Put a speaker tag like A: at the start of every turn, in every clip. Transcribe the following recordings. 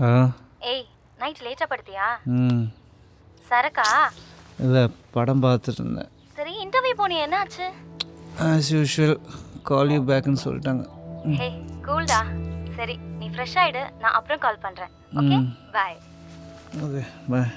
A: ஆ
B: ஏய் நைட் லேட்டா படுத்தியா?
A: ம்
B: சரக்கா?
A: இல்லை படம் பார்த்துட்டு இருந்தேன்.
B: சரி இன்டர்வியூ போனியே என்ன ஆச்சு?
A: ஆஸ் யூஷுவல் கால் யூ பேக்குன்னு சொல்லிட்டாங்க.
B: ஹே கூல்டா. சரி நீ ஃப்ரெஷ் ஆயிடு, நான் அப்புறம் கால் பண்றேன். Okay bye.
A: Okay bye.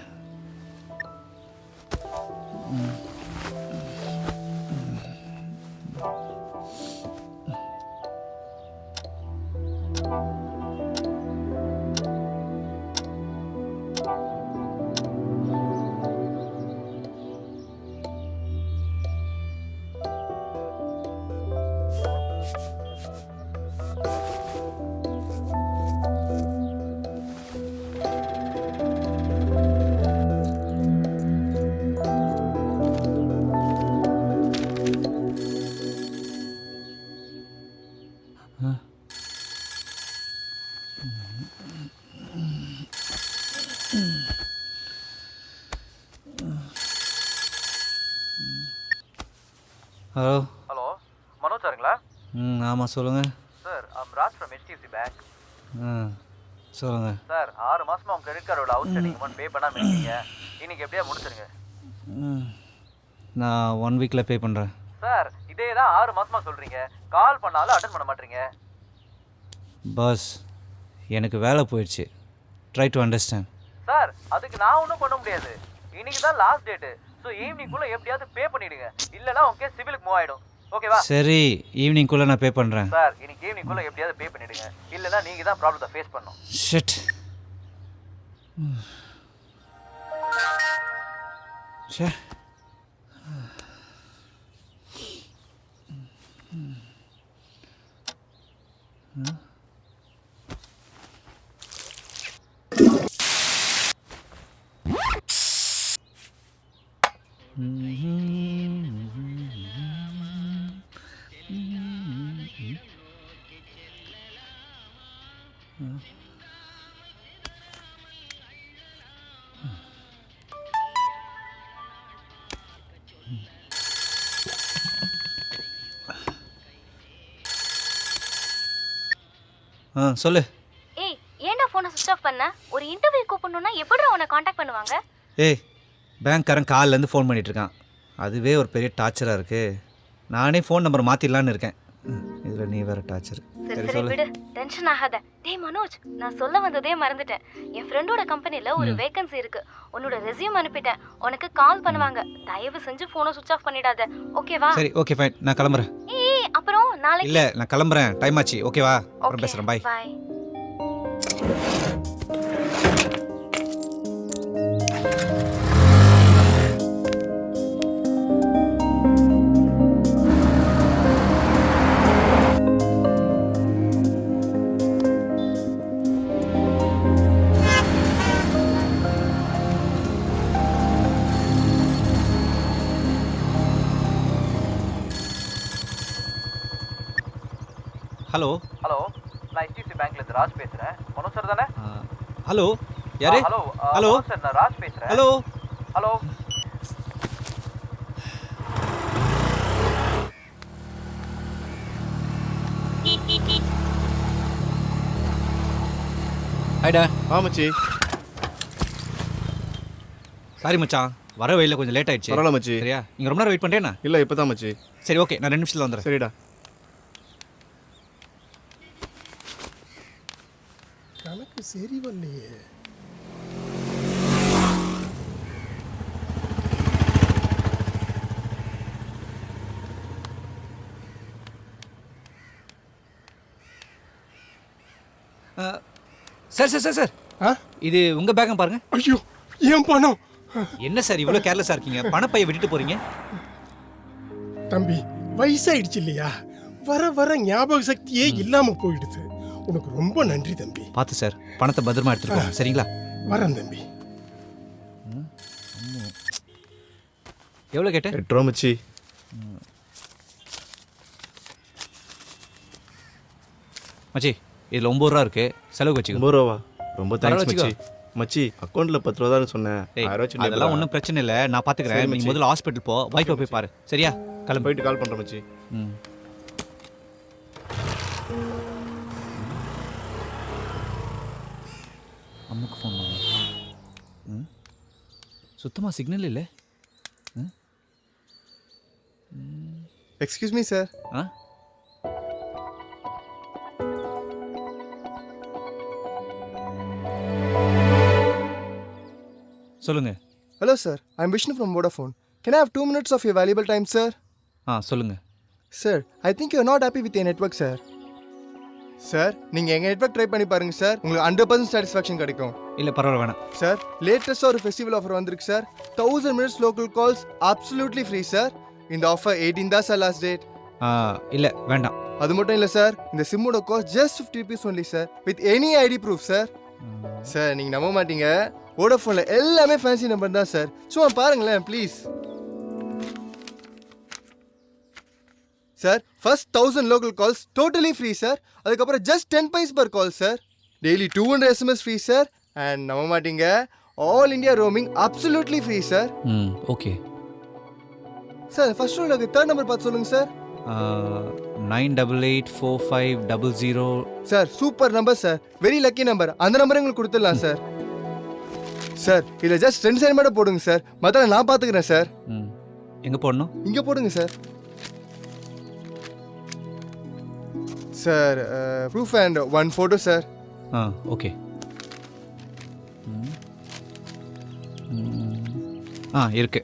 A: Hello.
C: Hello Manoj சாருங்களா?
A: ம் ஆமாம் சொல்லுங்கள்.
C: Sir I'm Raj from HDFC bank.
A: ஆ சொல்லுங்கள்.
C: சார் 6 மாசமா உங்க கிரெடிட் கார்டோட அவுட்ஸ்டாண்டிங் அமௌண்ட் பே பண்ணாமல் இருக்கீங்க. இன்னைக்கு எப்படியா முடிச்சிருங்க.
A: ம் நான் 1 வீக்கில் பே பண்ணுறேன்.
C: சார் இதே தான் 6 மாசமா சொல்றீங்க. கால் பண்ணாலும் அட்டன் பண்ண மாட்டீங்க.
A: பாஸ் எனக்கு வேலை போயிடுச்சு. Try to understand.
C: சார் அதுக்கு நான் ஒன்றும் பண்ண முடியாது. இன்னைக்கு தான் லாஸ்ட் டேட்டு. ஸோ ஈவினிங்குள்ளே எப்படியாவது பே பண்ணிடுங்க. இல்லைனா உங்க கேஸ் சிவிலுக்கு மூவ் ஆகிடும். ஓகேவா?
A: சரி ஈவினிங்குள்ளே நான் பே பண்ணுறேன்.
C: சார் இன்னைக்கு ஈவினிங்குள்ளே எப்படியாவது பே பண்ணிடுங்க. இல்லைனா நீங்கள் தான் ப்ராப்ளத்தை ஃபேஸ் பண்ணணும்.
A: ஷிட். ச்சே. சொல்லு.
B: ஏய் ஏன்டா ஃபோனை சுவிட்ச் ஆஃப் பண்ண? ஒரு இன்டர்வியூ கூப்பிடணும்னா எப்படிடா உன்னை காண்டாக்ட் பண்ணுவாங்க?
A: ஏய் பேங்க்காரன் காலிலேருந்து ஃபோன் பண்ணிகிட்ருக்கான். அதுவே ஒரு பெரிய டார்ச்சராக இருக்குது. நானே ஃபோன் நம்பர் மாற்றிடலான்னு இருக்கேன். இதில் நீ வேறு டார்ச்சர்.
B: சரி சரி விடு, டென்ஷன் ஆகாத. டேய் மனோஜ், நான் சொல்ல வந்ததே மறந்துட்டேன். என் ஃப்ரெண்டோட கம்பெனில ஒரு வேகன்சி இருக்கு. உன்னோட ரெஸ்யூம் அனுப்பிட்டேன். உனக்கு கால் பண்ணுவாங்க. தயவு செஞ்சு ஃபோனை சுவிட்ச் ஆஃப் பண்ணிடாத. ஓகேவா?
A: சரி ஓகே ஃபைன், நான் கிளம்புறேன்.
B: ஏய் அப்புறம் நாளைக்கு
A: இல்லை நான் கிளம்புறேன், டைம் ஆச்சு. ஓகேவா? அப்புறம் பேசுகிறேன். பாய்.
B: பை.
A: ஹலோ.
C: ஹலோ நான் HDFC பேங்க்லேருந்து ராஜ் பேசுகிறேன். மனோஜ் சார் தானே?
A: ஹலோ யாரு?
C: ஹலோ
A: ஹலோ
C: சார் நான் ராஜ் பேசுகிறேன்.
A: ஹலோ.
C: ஹலோ
A: ஹாய்டா.
D: மச்சி.
A: சாரி மச்சான், வர வழியில் கொஞ்சம் லேட் ஆயிடுச்சு.
D: பரவாயில்ல மச்சி.
A: சரியா? நீங்கள் ரொம்ப நேரம் வெயிட் பண்ணுறேண்ணா?
D: இல்லை இப்போ தான் மச்சி.
A: சரி ஓகே, நான் 2 நிமிஷத்தில் வந்துடுறேன்.
D: சரிடா.
E: கணக்கு சரி வரலையே.
A: சார் சார் சார் சார்
E: ஆ
A: இது உங்கள் பேக்கம் பாருங்கள்.
E: ஐயோ ஏன் பணம்?
A: என்ன சார் இவ்வளோ கேர்லெஸ்ஸாக இருக்கீங்க? பணப்பையை விட்டுட்டு போகிறீங்க.
E: தம்பி வயசாயிடுச்சு இல்லையா, வர வர ஞாபக சக்தியே இல்லாம போயிடுது. உனக்கு ரொம்ப நன்றி தம்பி.
A: பார்த்து சார், பணத்தை பத்திரமா எடுத்துருக்கோம். சரிங்களா?
E: வரேன் தம்பி.
A: எவ்வளோ கேட்டேன்?
D: 8 ரூபா மச்சி.
A: மச்சி இதில் 9 ரூபா இருக்குது, செலவுக்கு வச்சுக்கோ.
D: 9 ரூபாவா? ரொம்ப தேங்க்ஸ்
A: பரவாயில்ல,
D: மச்சி. மச்சி அக்கௌண்ட்டில் 10 ரூபா தான் சொன்னேன்.
A: ஏய்,
D: 1000 ரூபா
A: அதெல்லாம் ஒன்றும் பிரச்சனை இல்லை, நான் பார்த்துக்கிறேன்.
D: சரி,
A: நீ
D: மச்சி.
A: முதல்ல ஹாஸ்பிட்டல் போ, வைஃபை போய் பாரு. சரியா? கிளம்பு.
D: போயிட்டு கால் பண்ணுறேன் மச்சி.
A: ம். அம்முக்கு ஃபோன் பண்ணலாம். சுத்தமாக சிக்னல் இல்லை.
F: Excuse me sir.
A: ஆ சொல்லுங்கள்.
F: Hello sir, I'm Vishnu from Vodafone. Can I have 2 minutes of your valuable time sir?
A: ஆ சொல்லுங்கள்.
F: Sir, I think you are not happy with a network sir. Sir, நீங்கள் எங்கள் network try பண்ணி பாருங்கள் sir, உங்களுக்கு 100% satisfaction கிடைக்கும்.
A: இல்லை பரவாயில்ல வேணாம்.
F: சார், லேட்டஸ்ட்டாக ஒரு ஃபெஸ்டிவல் ஆஃபர் வந்திருக்கு sir. 1000 minutes local calls absolutely free sir. இந்த ஆஃபர் 18 தான் சார் லாஸ்ட் டேட்.
A: இல்லை வேண்டாம்.
F: அது மட்டும் இல்லை சார், இந்த சிம்மோட cost just 50 rupees only sir, with any ID proof sir. Sir, நீங்கள் நம்ப மாட்டீங்க, வோடாஃபோனில் எல்லாமே ஃபேன்சி நம்பர் தான் சார். சும்மா பாருங்களேன் please. Sir, first 1000 local calls totally free sir. அதுக்கப்புறம் just 10 paise per call sir. Daily 200 SMS free sir. And நம்ப மாட்டீங்க, all India roaming absolutely free sir.
A: Okay
F: sir, first உங்களுக்கு தேர்ட் நம்பர் பார்த்து சொல்லுங்கள் சார்.
A: 9884500.
F: Sir, super number sir, very lucky number. அந்த நம்பரை உங்களுக்கு கொடுத்துடலாம் சார். சார், இதில் ஜஸ்ட் 2 சைன் மட்டும் போடுங்க சார், மற்ற நான் பார்த்துக்கிறேன் சார்.
A: எங்கே போடணும்?
F: இங்கே போடுங்க sir. Sir, proof and 1 photo sir.
A: Okay. இருக்கு.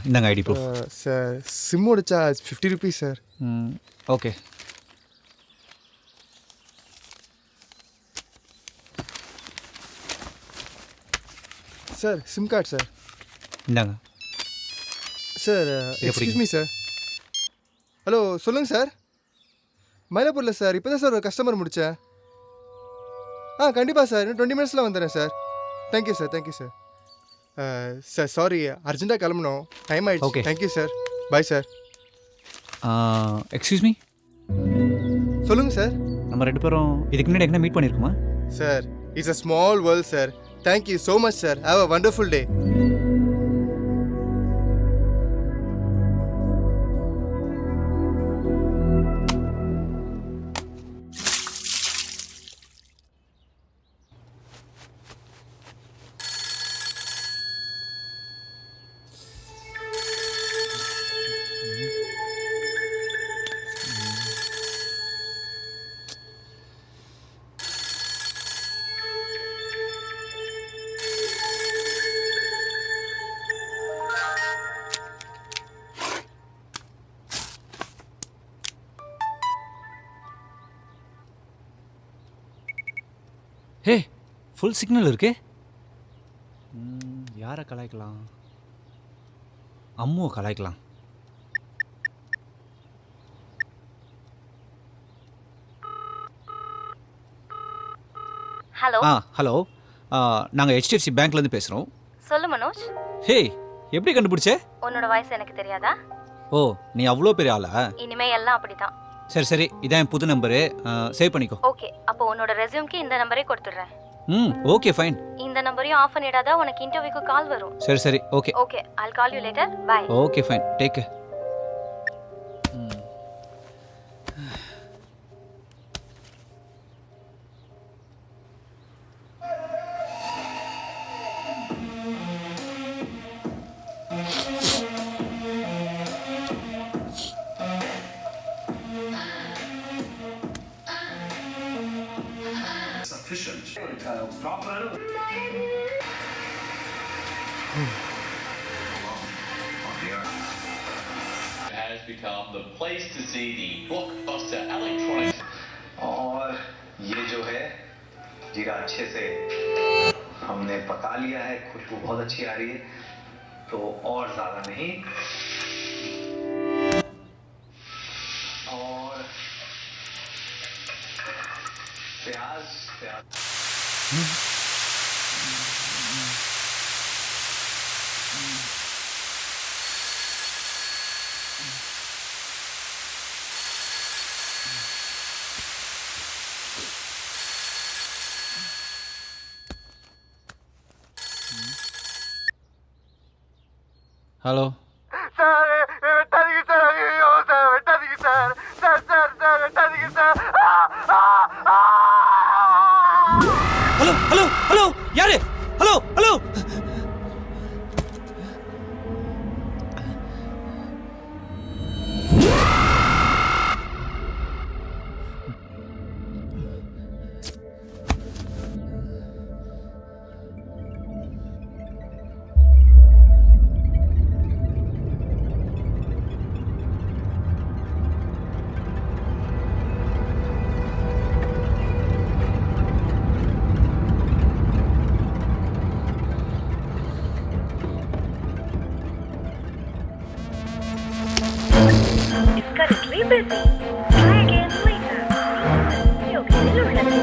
A: இந்தாங்க ஐடி ப்ரூஃப்.
F: சார், சிம்மோட charge 50 rupees sir.
A: Okay.
F: Sir, SIM card sir.
A: இந்தாங்க.
F: Sir, excuse me sir. Hello, சொல்லுங்கள் சார். மயிலாப்பூரில் சார், இப்போ தான் சார் ஒரு கஸ்டமர் முடித்தேன். கண்டிப்பாக சார், இன்னும் 20 minutesல வந்துடுறேன் sir. Thank you sir, thank you sir. Sir, sorry, அர்ஜென்ட்டாக கிளம்பணும், டைம் ஆயிடுச்சு.
A: Okay.
F: Thank you sir, bye sir.
A: Excuse me,
F: சொல்லுங்கள் சார்.
A: நம்ம 2 பேரும் இதுக்கு முன்னாடி எங்கே மீட் பண்ணியிருக்குமா?
F: Sir, it's a small world sir. Thank you so much sir. Have a wonderful day.
A: Hey, full signal இருக்கே. யாரை கலாய்க்கலாம்? அம்முவை கலாய்க்கலாம்.
B: ஹலோ.
A: ஹலோ, நாங்கள் HDFC பேங்க்லேருந்து பேசுகிறோம்.
B: சொல்லு மனோஜ்.
A: ஹே, எப்படி கண்டுபிடிச்சே?
B: உன்னோட வாய்ஸ் எனக்கு தெரியாதா?
A: ஓ, நீ அவ்வளோ பெரிய ஆளா?
B: இனிமே எல்லாம் அப்படிதான்.
A: சரி சரி, இதான் என் புது நம்பரு, சேவ் பண்ணிக்கோ.
B: ஓகே, அப்போ உன்னோட ரெஸ்யூம்க்கு இந்த நம்பரே கொடுத்துடுறேன்.
A: Okay fine.
B: இந்த நம்பரையும் ஆஃப் பண்ணிடாத, உனக்கு இன்டர்வியூக்கு கால் வரும்.
A: சரி சரி, okay
B: okay, I'll call you later. Bye.
A: Okay fine, take care.
G: has become the place to see the blockbuster electronics.
H: और ये जो है जीरा अच्छे से हमने पका लिया है, खुशबू बहुत अच्छी आ रही है, तो और ज़्यादा नहीं, और प्याज
A: ஹலோ.
F: சார், வெட்டாதீங்க சார். ஐயோ சார், வெட்டாதீங்க சார். சார் சார் சார் வெட்டாதீங்க sir.
B: currently busy. Try again later. யோகத்தில் உள்ளது.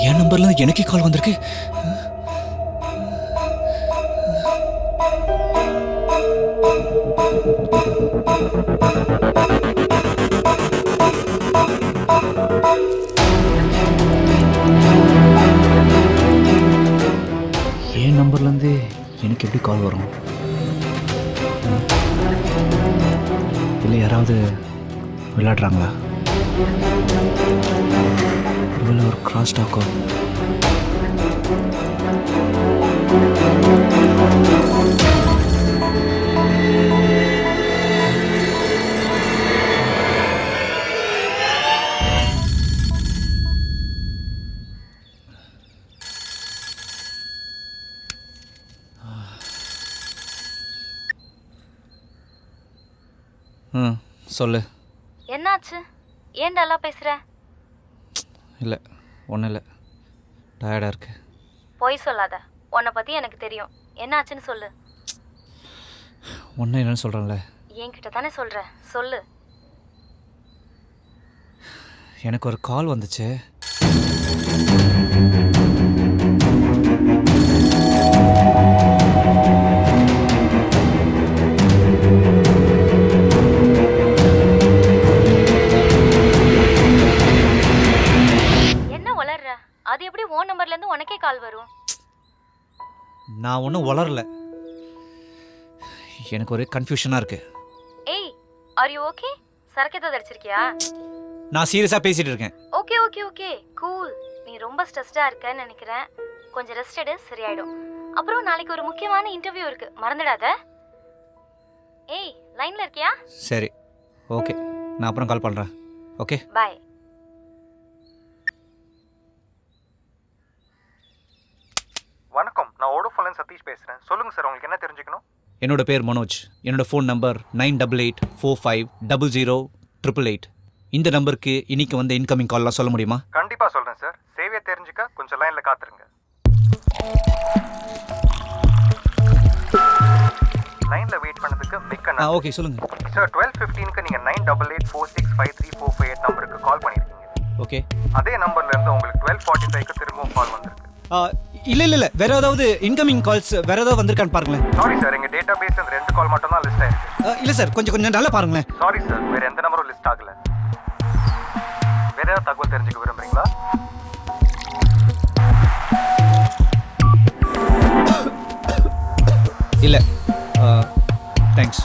A: என் நம்பர்லேருந்து எனக்கே கால் வந்திருக்கு. என் நம்பர்லேருந்து எனக்கு எப்படி கால் வரும்? இல்லை யாராவது விளையாடுறாங்களா? ஒருவேளை ஒரு கிராஸ் டாக்கோ? சொல்லு.
B: என்னாச்சு? ஏன் டல்லா பேசுற?
A: இல்லை ஒன்றும் இல்லை, டயர்டாக இருக்கு.
B: பொய் சொல்லாத, உன்னை பத்தி எனக்கு தெரியும். என்னாச்சுன்னு சொல்லு.
A: ஒன்றும் என்னன்னு சொல்கிறேன்ல.
B: என்கிட்ட தானே சொல்ற, சொல்லு.
A: எனக்கு ஒரு கால் வந்துச்சு.
B: என்ன வளர்ற? அது எப்படி உன் நம்பர்ல இருந்து உனக்கே கால் வரும்?
A: நான் ஒன்றும் வளரல, எனக்கு ஒரே கன்ஃபியூஷனாக இருக்கு.
B: ஏய், ஆர் யூ ஓகே? சரக்கு ஏதாவது அடிச்சிருக்கியா?
A: நான் சீரியஸாக பேசிகிட்டு இருக்கேன்.
B: Okay okay okay cool. நீ ரொம்ப ஸ்ட்ரெஸ்டா இருக்கன்னு நினைக்கிறேன். கொஞ்சம் ரெஸ்ட் எடு, சரியாயிடும். அப்புறம் நாளைக்கு ஒரு முக்கியமான இன்டர்வியூ இருக்கு, மறந்துடாத. ஏய், லைன்ல இருக்கியா?
A: சரி ஓகே, நான் அப்புறம் கால் பண்ணுறேன். Okay
B: bye.
C: வணக்கம், நான் ஓடோஃபோன்லேருந்து சதீஷ் பேசுகிறேன். சொல்லுங்கள் சார், உங்களுக்கு என்ன தெரிஞ்சுக்கணும்?
A: என்னோட பேர் மனோஜ். என்னோட ஃபோன் நம்பர் 9884500888. இந்த நம்பருக்கு இன்னைக்கு வந்த இன்கமிங் கால்லாம் சொல்ல முடியுமா?
C: கண்டிப்பாக சொல்கிறேன் சார். சேவையை தெரிஞ்சுக்க கொஞ்சம் லைனில் காத்துருங்க. லைனில் வெயிட் பண்ணதுக்கு மிக்க நன்றி.
A: ஓகே சொல்லுங்கள்.
C: சார், 12:15க்கு நீங்கள் 9884653458 நம்பருக்கு கால் பண்ணியிருக்கீங்க.
A: ஓகே.
C: அதே நம்பர்லேருந்து உங்களுக்கு 12:45க்கு திரும்பவும் கால் வந்திருக்கு.
A: இல்லை இல்லை இல்லை, வேறு ஏதாவது இன்கமிங் கால்ஸ் வேறு ஏதாவது வந்திருக்கான்னு பாருங்களேன்.
C: சாரி சார், எங்கள் டேட்டா பேஸ் அந்த 2 கால் மட்டும் தான் லிஸ்ட் ஆயிருக்கு.
A: இல்லை சார், கொஞ்சம் நல்லா பாருங்களேன்.
C: சாரி சார், வேறு எந்த நம்பரும் லிஸ்ட் ஆகலை. வேறு ஏதாவது தகவல் தெரிஞ்சுக்க விரும்புறீங்களா?
A: இல்லை thanks.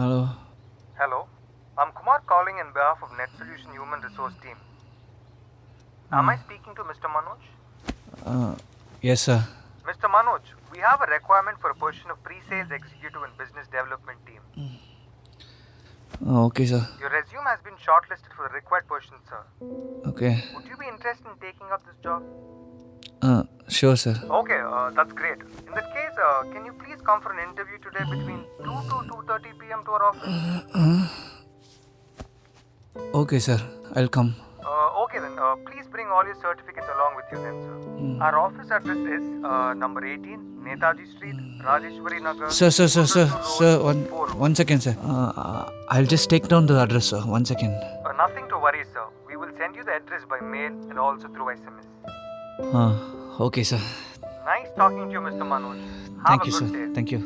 A: Hello.
C: Hello, I'm Kumar calling in behalf of Net Solution Human Resource Team. Am I speaking to Mr. Manoj?
A: Yes sir.
C: Mr. Manoj, we have a requirement for a position of pre-sales executive in business development team.
A: Okay sir.
C: Your resume has been shortlisted for the required position, sir.
A: Okay.
C: Would you be interested in taking up this job?
A: Sure sir.
C: Okay, that's great. In that case, can you please come for an interview today between 2 to 2:30 p.m. to our office?
A: Okay sir, I'll come.
C: Okay.
I: Okay then, please bring all your certificates along with you then, sir. Our office address is number 18, Netaji Street, Rajeshwari Nagar.
A: Sir, one second, sir. I'll just take down the address, sir. 1 second.
I: Nothing to worry, sir. We will send you the address by mail and also through SMS.
A: Okay, sir.
I: Nice talking to you, Mr. Manoj.
A: Thank
I: Have
A: you,
I: a
A: sir.
I: good day.
A: Thank you.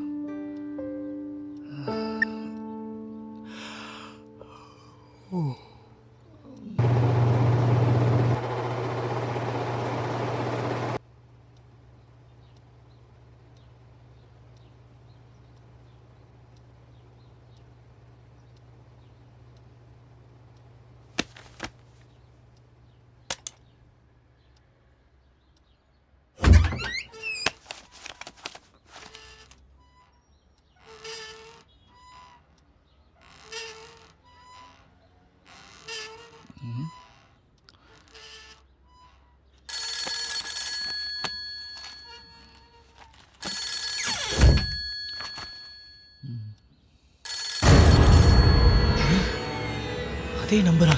A: அதே நம்பரா?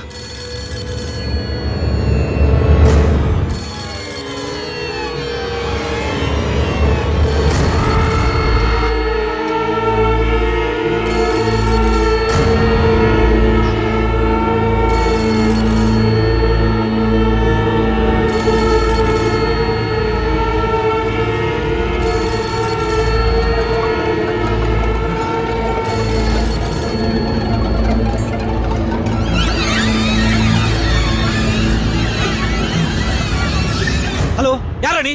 A: Hello, யாரா நீ?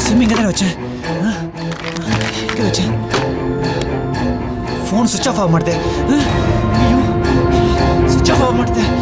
A: Sim எங்க தானே வச்சேன்? எங்க வச்சேன்? Phone சுவிட்ச் ஆஃப் ஆக மாட்டேன். ஐயோ, சுவிட்ச் ஆஃப் ஆக மாட்டேன்.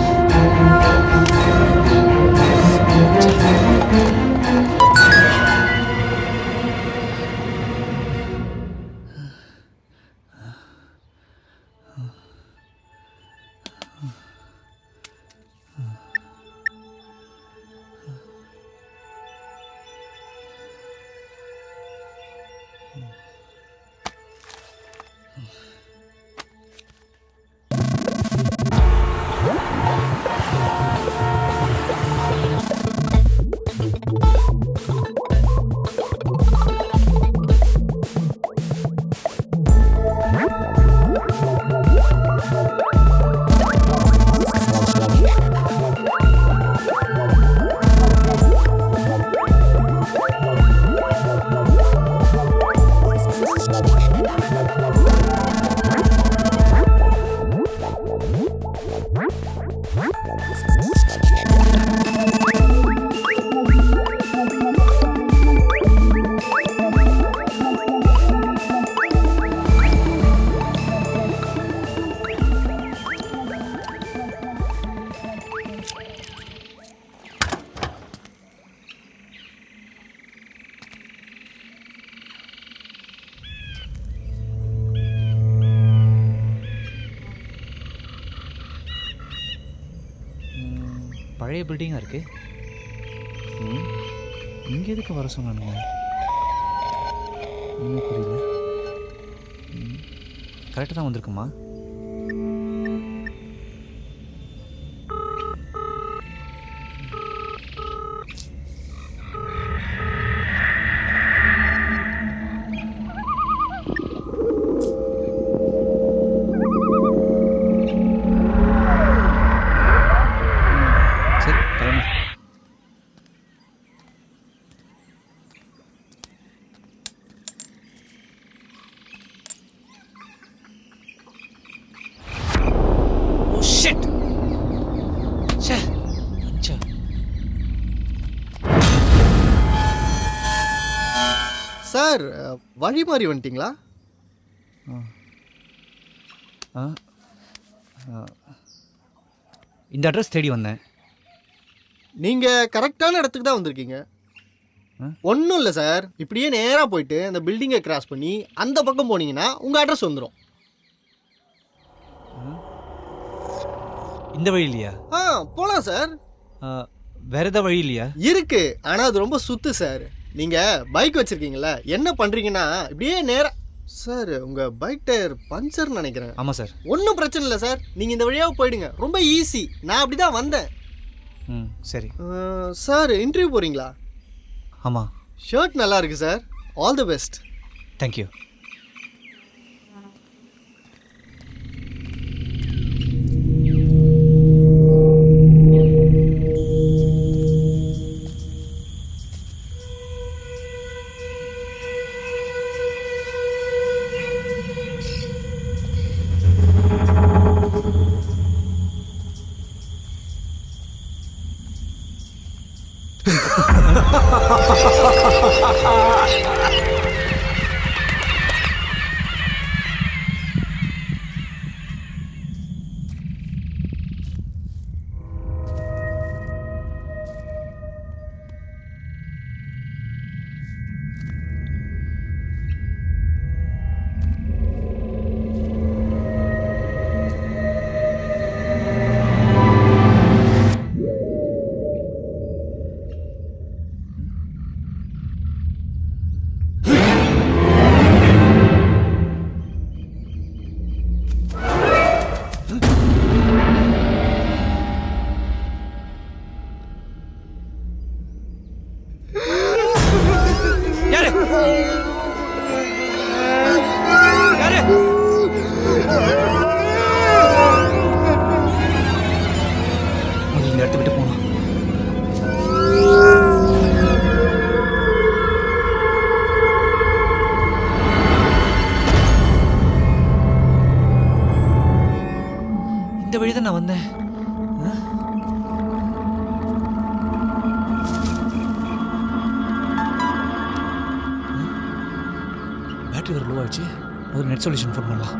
A: பழைய பில்டிங்காக இருக்கு. இங்கே எதுக்கு வர சொன்னானுங்க? இன்னும் புரியல. கரெக்டாக தான் வந்திருக்குமா? சரி, கிளம்பு. ஷிட். ச்சே. அச்சா.
F: சார் வழி மாறி வந்துட்டீங்களா?
A: இந்த அட்ரஸ் தேடி வந்தேன்.
F: நீங்கள் கரெக்டான இடத்துக்கு தான் வந்திருக்கீங்க. ஒன்றும் இல்லை சார், இப்படியே நேராக போயிட்டு அந்த பில்டிங்கை கிராஸ் பண்ணி அந்த பக்கம் போனீங்கன்னா உங்கள் அட்ரஸ் வந்துடும்.
A: இந்த வழி இல்லையா?
F: போலாம் சார்.
A: வேற ஏதாவது வழி இல்லையா?
F: இருக்கு, ஆனா அது ரொம்ப சுத்து சார். நீங்க பைக் வச்சிருக்கீங்கல்ல, என்ன பண்றீங்கன்னா இப்படியே நேரா சார் உங்க பைக் டயர் பஞ்சர்னு நினைக்கிறேன்.
A: ஆமாம் சார்.
F: ஒன்றும் பிரச்சனை இல்லை சார், நீங்க இந்த வழியாக போயிடுங்க, ரொம்ப ஈஸி. நான் அப்படிதான் வந்தேன்.
A: சரி
F: சார் இன்டர்வியூ போறீங்களா?
A: ஆமாம்.
F: ஷர்ட் நல்லா இருக்கு sir, all the best.
A: Thank you. இந்த வழி தான் நான் வந்தேன். பேட்டரி வேறு லோ ஆச்சு. ஒரு நெட் சொல்யூஷன் ஃபோன் பண்ணலாம்.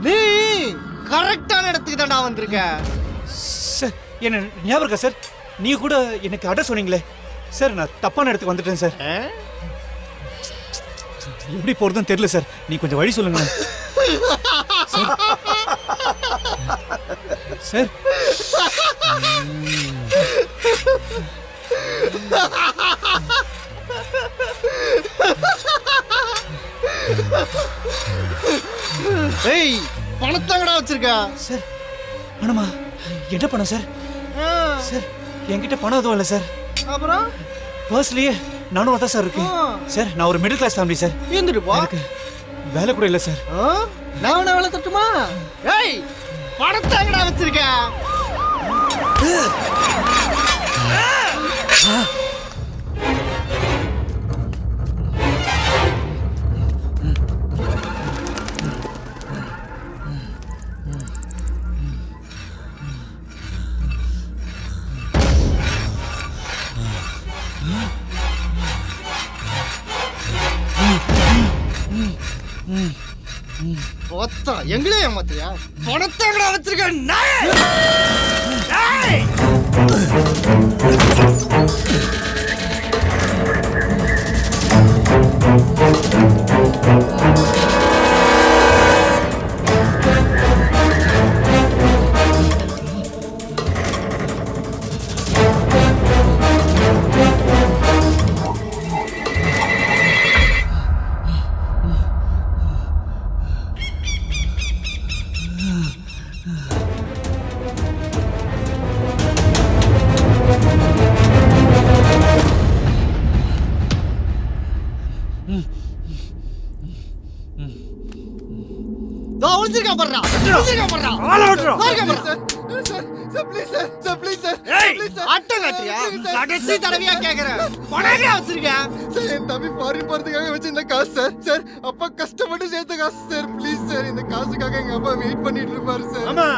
F: நீ கரெக்டான இடத்துக்கு தான் வந்திருக்க.
A: சார் என்ன ஞாபகம் இருக்கா சார்? நீங்கள் கூட எனக்கு அட்ரஸ் சொன்னீங்களே. சார் நான் தப்பான இடத்துக்கு வந்துட்டேன் சார். எப்படி போறதுன்னு தெரியல சார். நீ கொஞ்சம் வழி சொல்லுங்க சார்.
F: ஏய் பணத்தங்கடா வச்சிருக்கா
A: சார் பணமா? என்ன பணம் சார்? சார் என்கிட்ட பணம் எதுவும் இல்லை சார்.
F: அப்புறம்
A: பர்ஸ்லயே நானும் தான் சார் இருக்கு சார். நான் ஒரு மிடில் கிளாஸ் ஃபேமிலி சார்.
F: இருந்துட்டு போ.
A: எனக்கு வேலை கூட இல்லை சார்.
F: நான் வேணா வேலை தட்டுமா? ஏய் பணத்தங்கடா வச்சிருக்கா? ஒத்தா எங்களே ஏமாத்தியா? பணத்தங்கடா வச்சிருக்க நாயே! ஏய்! ஒளிஞ்சிருக்கான் பாருடா. ஒளிஞ்சிருக்கான் பாருடா. ஆள விட்டுறா. Sir please sir. Sir please sir. ஏய் ஆட்டம் காட்றியா? கடைசி தடவையா கேக்குறேன். பணங்க வச்சிருக்க. சார் என் தம்பி ஃபாரின் போறதுக்காக வச்சிருந்த காசு சார். சார் அப்பா கஷ்டப்பட்டு சேர்த்த காசு சார். ப்ளீஸ் சார் இந்த காசுக்காக எங்க அப்பா வெயிட் பண்ணிட்டு இருப்பாரு சார்.
J: ஆமா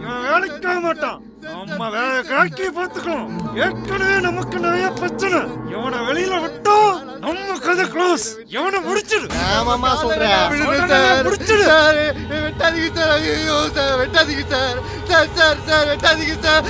J: இவன் வேலைக்கு போக மாட்டான். நம்ம வேலை காக்கி பார்த்துக்கணும். ஏற்கனவே நமக்கு நிறைய பிரச்சனை. இவனை வெளியில விட்டோம் நம்ம கதை க்ளோஸ். இவனை முடிச்சிடு.
F: ஆமாமா சொல்றேன் சார். முடிச்சிடு சார். வெட்டாதீங்க சார். ஐயோ சார் வெட்டாதீங்க சார். சார் சார் சார் வெட்டாதீங்க sir.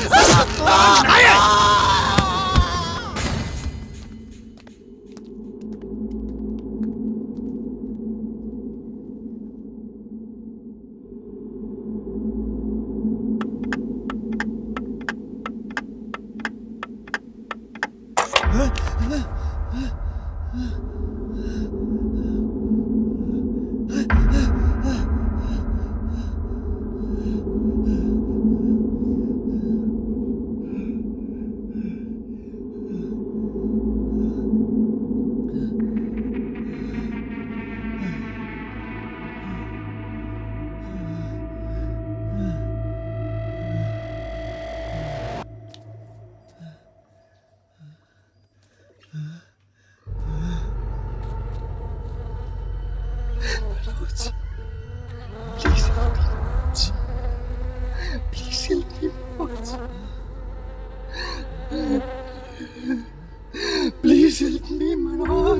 F: Please help me, Manoj.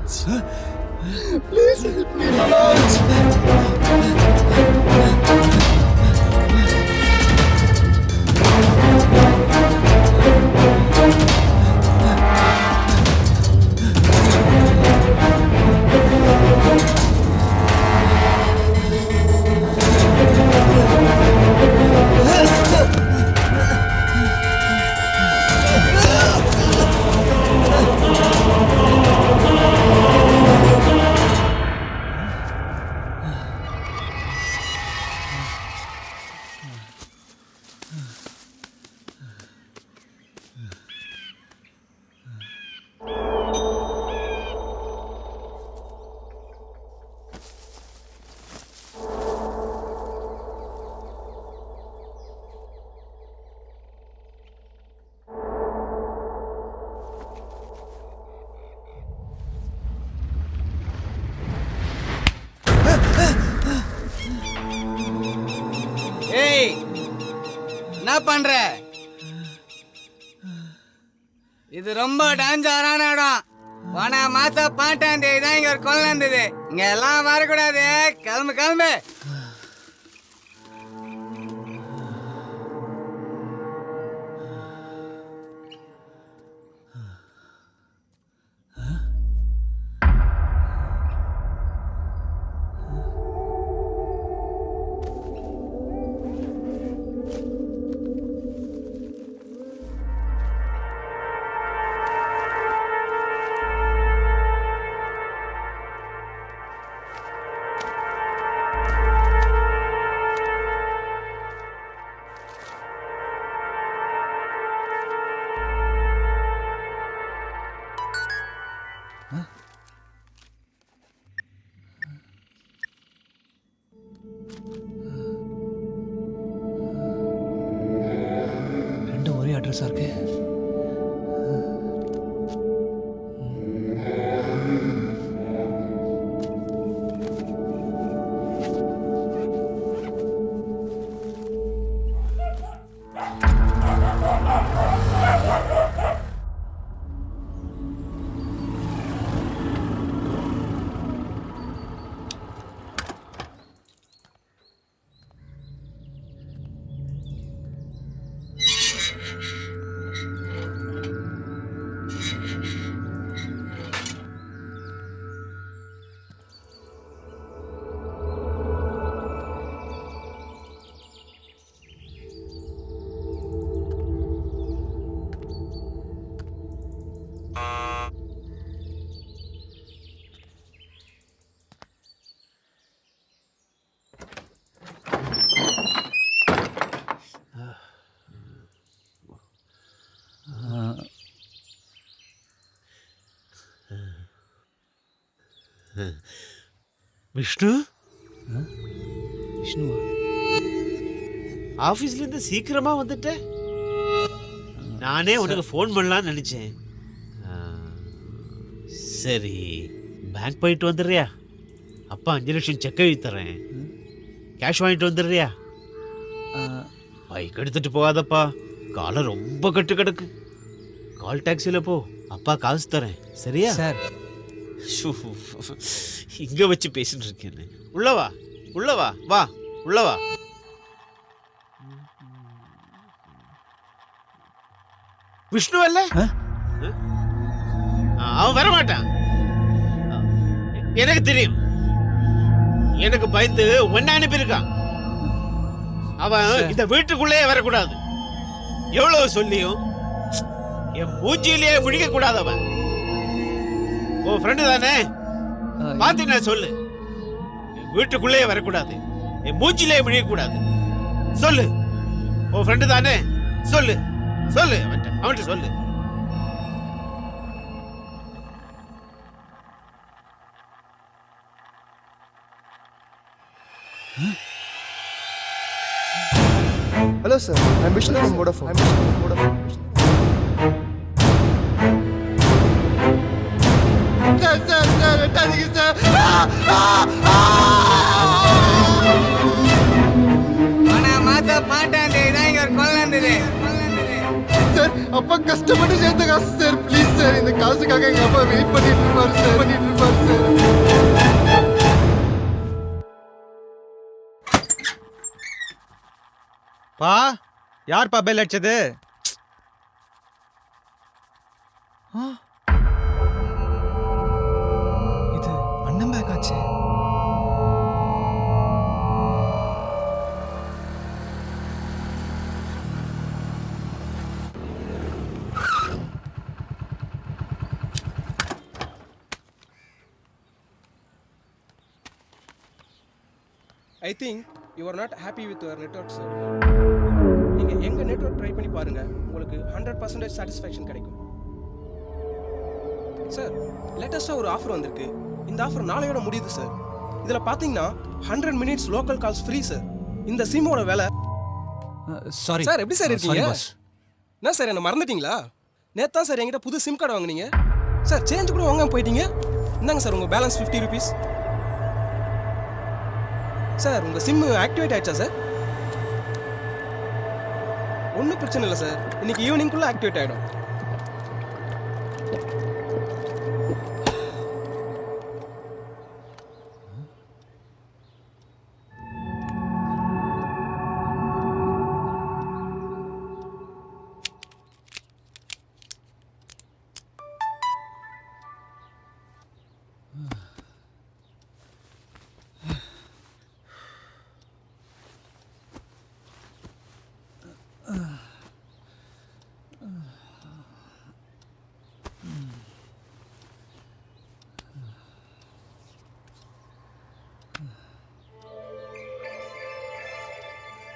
F: Please help me, Manoj.
K: என்ன பண்ற? இது ரொம்ப டேஞ்சரான இடம். போன மாசம் 12ஆம் தேதி தான் இங்க ஒரு கொலை நடந்தது. இங்க எல்லாம் வரக்கூடாது. கிளம்பு கிளம்பு.
A: ரெண்டும் ஒரே அட்ரஸாக இருக்கு.
L: விஷ்ணு,
A: விஷ்ணுவா?
L: ஆஃபீஸ்லேருந்து சீக்கிரமா வந்துட்டேன். நானே உனக்கு ஃபோன் பண்ணலான்னு நினச்சேன். சரி, பேங்க் போயிட்டு வந்துடுறியா? அப்பா 5 லட்சம் செக் எழுதி தரேன். கேஷ் வாங்கிட்டு வந்துடுறியா? பைக் எடுத்துட்டு போகாதப்பா, காலை ரொம்ப கட்டு கிடக்கு. கால் டாக்ஸியில் போ, அப்பா காசு தரேன். சரியா
A: சார்?
L: இங்க வச்சு பேசிட்டு இருக்கேன். உள்ளவா, உள்ளவா, வா, உள்ளவா. விஷ்ணு அல்ல? அவன் வரமாட்டான். எனக்கு தெரியும். எனக்கு பயந்து ஒன்ன அனுப்பியிருக்கான். அவன் இந்த வீட்டுக்குள்ளேயே வரக்கூடாது. எவ்வளவு சொல்லியும் என் மூஞ்சியிலேயே முழிக்க கூடாது. அவன் உன் ஃப்ரெண்டு தானே? பாத்தீங்கன்னா சொல்லு. வீட்டுக்குள்ளேயே வரக்கூடாது, என் மூஞ்சிலேயே முழிக்க கூடாது. சொல்லு, உன் ஃப்ரெண்டு தானே? சொல்லு, சொல்லு, அவன்கிட்ட சொல்லு.
F: Hello sir, I'm Vishnu from Vodafone. Sir, வெட்டாதீங்க சார்.
K: போன மாசம் 5ஆம் தேதி தான் இங்க ஒரு கொலை நடந்தது.
F: சார், அப்பா கஷ்டப்பட்டு சேர்த்த காசு சார். ப்ளீஸ் சார், இந்த காசுக்காக எங்க அப்பா வெயிட் பண்ணிட்டு இருப்பாரு சார்.
A: பா, யார்ப்பா பெல் அடிச்சது? இது அண்ணன் பேக் ஆச்சு.
M: I think you are not happy with your network, sir. நீங்க எங்க நெட்வொர்க் ட்ரை பண்ணி பாருங்க, உங்களுக்கு 100% சாட்டிஸ்ஃபேக்ஷன் கிடைக்கும். சார், லேட்டஸ்ட்டாக ஒரு ஆஃபர் வந்திருக்கு. இந்த ஆஃபர் நாளையோட முடியுது சார். இதில் பார்த்தீங்கன்னா 100 minutes local calls free sir. இந்த சிம்மோட விலை.
A: சாரி
M: சார், எப்படி சார் இருக்கீங்க? என்ன சார், என்ன மறந்துட்டீங்களா? நேற்று தான் சார் என்கிட்ட புது சிம் கார்டு வாங்குனீங்க. சார், சேஞ்ச் கூட வாங்க போயிட்டீங்க. இந்தாங்க சார் உங்கள் பேலன்ஸ் 50 rupees. சார், உங்கள் சிம் ஆக்டிவேட் ஆயிடுச்சா சார்? ஒன்றும் பிரச்சனை இல்லை சார், இன்னைக்கு ஈவினிங்குள்ளே ஆக்டிவேட் ஆகிடும்.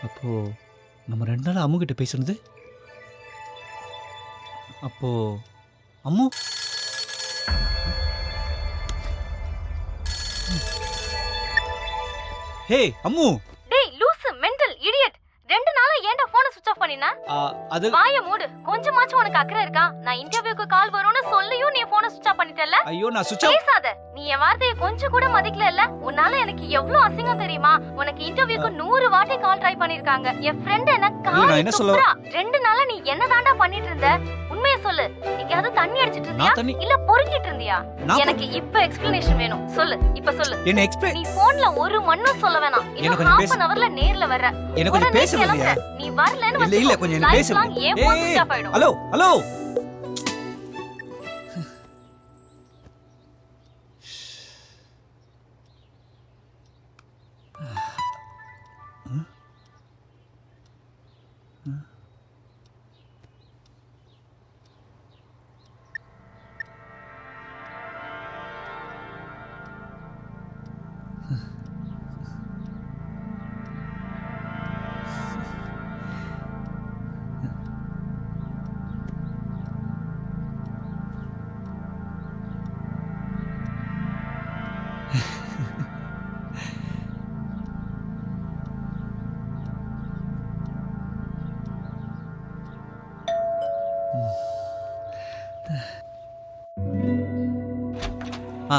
A: அப்போ நம்ம 2 நாள் அம்மு கிட்ட பேசுனது, அப்போ அம்மு ஹே அம்மு.
B: டேய் லூசு மெண்டல் இடியட் 2 நாளா ஏன்டா போனை சுவிட்ச் ஆஃப் பண்ணினா?
A: அது
B: வாய மூடு. கொஞ்சமாச்சும் உனக்கு அக்கறை இருக்கா? நான் இன்டர்வியூக்கு கால் வரும்னு சொல்லியும் நீ போனை சுவிட்ச் ஆஃப் பண்ணிட்டல்ல?
A: ஐயோ நான் சுவிட்ச் ஆஃப்.
B: பேசாத. நீ என் வார்த்தையை கொஞ்சம் கூட மதிக்கல. உன்னால எனக்கு எவ்வளவு அசிங்கம் தெரியுமா? உனக்கு இன்டர்வியூக்கு 100 வாட்டி கால் ட்ரை பண்ணிருக்காங்க. என் ஃப்ரெண்ட் என்ன
A: நான் என்ன சொல்ல
B: 2 நாளா நீ என்னதான்டா பண்ணிட்டு இருந்த? உண்மையை சொல்லு. எங்கயாவது தண்ணி அடிச்சிட்டு இருந்தியா இல்ல பொறுக்கிட்டு இருந்தியா? எனக்கு இப்ப எக்ஸ்பிளனேஷன் வேணும். சொல்லு, இப்ப சொல்லு.
A: என்ன எக்ஸ்பிளைன்?
B: நீ போன்ல ஒரு மண்ணும் சொல்ல வேணாம். இன்னும் half an hourல நேர்ல வர்ற.
A: எனக்கு கொஞ்சம் பேச விடுங்க.
B: நீ வரலன்னு
A: இல்ல இல்ல கொஞ்சம் என்ன பேச விடுங்க. Hello hello.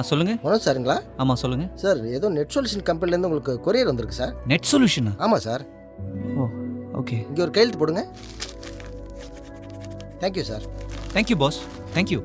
A: சொல்லுங்க.
F: மனோஜ் சாருங்களா?
A: ஆமா சொல்லுங்க
F: சார். ஏதோ நெட் சொல்யூஷன் கம்பெனிலேருந்து உங்களுக்கு கொரியர் வந்திருக்கு சார்.
A: நெட் சொல்யூஷனா?
F: ஆமாம் சார்.
A: ஓ ஓகே.
F: இங்கே ஒரு கையெழுத்து போடுங்க. Thank you sir.
A: Thank you boss. Thank you.